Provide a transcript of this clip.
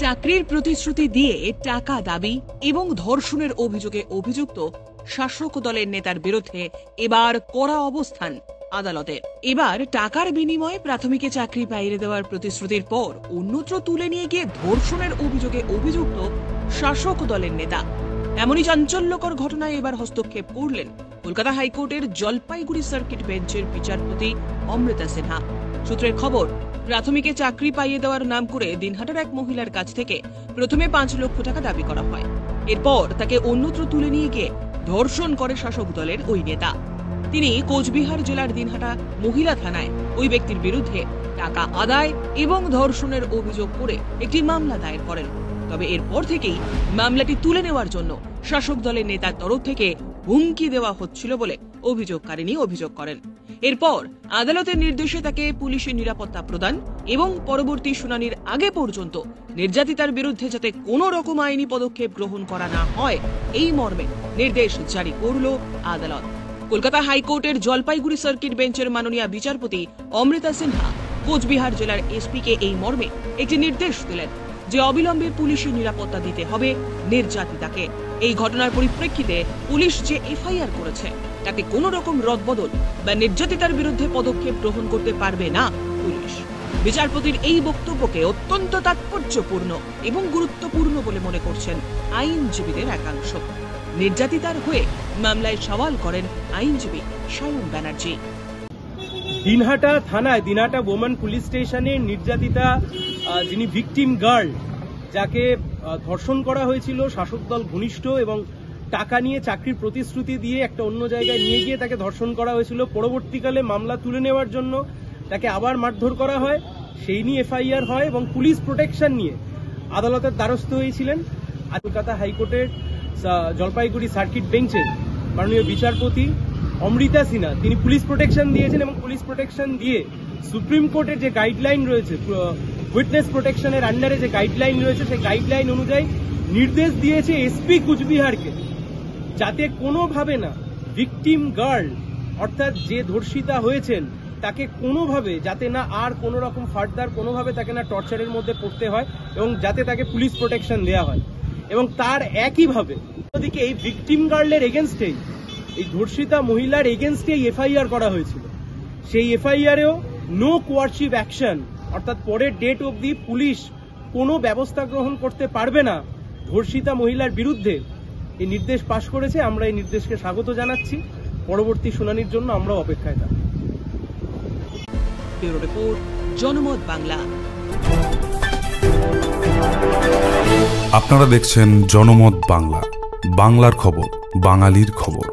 চাকরির প্রতিশ্রুতি দিয়ে টাকা দাবি এবং ধর্ষণের অভিযোগে অভিযুক্ত শাসক দলের নেতার বিরুদ্ধে এবার কড়া অবস্থান আদালতের। এবার টাকার বিনিময়ে প্রাথমিকে চাকরি পাইয়ে দেওয়ার প্রতিশ্রুতির পর অন্যত্র তুলে নিয়ে গিয়ে ধর্ষণের অভিযোগে অভিযুক্ত শাসক দলের নেতা। এমনই চাঞ্চল্যকর ঘটনায় এবার হস্তক্ষেপ করলেন কলকাতা হাইকোর্টের জলপাইগুড়ি সার্কিট বেঞ্চের বিচারপতি অমৃতা সিনহা। সূত্রের খবর, প্রাথমিকে চাকরি পাইয়ে দেওয়ার নাম করে দিনহাটার এক মহিলার কাছ থেকে প্রথমে 5 লক্ষ টাকা দাবি করা হয়। এরপর তাকে অন্যত্র তুলে নিয়ে গিয়ে ধর্ষণ করে শাসক দলের ওই নেতা। তিনি কোচবিহার জেলার দিনহাটা মহিলা থানায় ওই ব্যক্তির বিরুদ্ধে টাকা আদায় এবং ধর্ষণের অভিযোগ করে একটি মামলা দায়ের করেন। তবে এরপর থেকেই মামলাটি তুলে নেওয়ার জন্য শাসক দলের নেতার তরফ থেকে হুমকি দেওয়া হচ্ছিল বলে অভিযোগকারিনী অভিযোগ করেন। এরপর আদালতের নির্দেশে তাকে পুলিশের নিরাপত্তা প্রদান এবং পরবর্তী শুনানির আগে পর্যন্ত নির্যাতিতার বিরুদ্ধে যাতে কোনো রকম আইনি পদক্ষেপ গ্রহণ করা না হয় এই মর্মে নির্দেশ জারি করল আদালত। কলকাতা হাইকোর্টের জলপাইগুড়ি সার্কিট বেঞ্চের মাননীয় বিচারপতি অমৃতা সিনহা কোচবিহার জেলার এসপিকে এই মর্মে একটি নির্দেশ দিলেন যে অবিলম্বে পুলিশের নিরাপত্তা দিতে হবে নির্যাতিতাকে। এই ঘটনার পরিপ্রেক্ষিতে পুলিশ যে এফআইআর করেছে তাকে কোনো রকম রদবদল বা নির্যাতিতার বিরুদ্ধে পদক্ষেপ গ্রহণ করতে পারবে না পুলিশ। বিচারপতির এই বক্তব্যকে অত্যন্ত তাৎপর্যপূর্ণ এবং গুরুত্বপূর্ণ বলে মনে করছেন আইনজীবীদের একাংশ। নির্যাতিতার হয়ে মামলায় সওয়াল করেন আইনজীবী সায়ন ব্যানার্জি। দিনহাটা থানায় দিনহাটা ওমেন পুলিশ স্টেশনে নির্যাতিতা যিনি ভিকটিম গার্ল, যাকে ধর্ষণ করা হয়েছিল শাসক দল ঘনিষ্ঠ এবং টাকা নিয়ে চাকরির প্রতিশ্রুতি দিয়ে একটা অন্য জায়গায় নিয়ে গিয়ে তাকে ধর্ষণ করা হয়েছিল। পরবর্তীকালে মামলা তুলে নেওয়ার জন্য তাকে আবার মারধর করা হয়, সেই নিয়ে এফআইআর হয় এবং পুলিশ প্রোটেকশন নিয়ে আদালতের দ্বারস্থ হয়েছিলেন কলকাতা হাইকোর্টের জলপাইগুড়ি সার্কিট বেঞ্চের মাননীয় বিচারপতি অমৃতা সিনহা। তিনি পুলিশ প্রোটেকশন দিয়েছেন এবং পুলিশ প্রোটেকশন দিয়ে সুপ্রিম কোর্টের যে গাইডলাইন রয়েছে, উইটনেস প্রোটেকশনের আন্ডারে যে গাইডলাইন রয়েছে, সেই গাইডলাইন অনুযায়ী নির্দেশ দিয়েছে এসপি কুচবিহারকে যাতে কোনোভাবে না ভিকটিম গার্ল অর্থাৎ যে ধর্ষিতা হয়েছেন তাকে কোনোভাবে যাতে না আর কোনো রকম ফার্দার কোনোভাবে তাকে না টর্চারের মধ্যে পড়তে হয় এবং যাতে তাকে পুলিশ প্রোটেকশন দেওয়া হয়। এবং তার একইভাবে ওদিকে এই ভিকটিম গার্লের এগেনস্টেই, এই ধর্ষিতা মহিলার এগেনস্টেই এফআইআর করা হয়েছিল। সেই এফআইআরেও নো কোয়ারসিভ অ্যাকশন, অর্থাৎ পরের ডেট অবধি পুলিশ কোনো ব্যবস্থা গ্রহণ করতে পারবে না ধর্ষিতা মহিলার বিরুদ্ধে, এই নির্দেশ পাশ করেছে। আমরা এই নির্দেশকে স্বাগত জানাচ্ছি। পরবর্তী শুনানির জন্য আমরা অপেক্ষায় থাকব। ব্যুরো রিপোর্ট, জনমত বাংলা। আপনারা দেখছেন জনমত বাংলা, বাংলার খবর, বাঙালির খবর।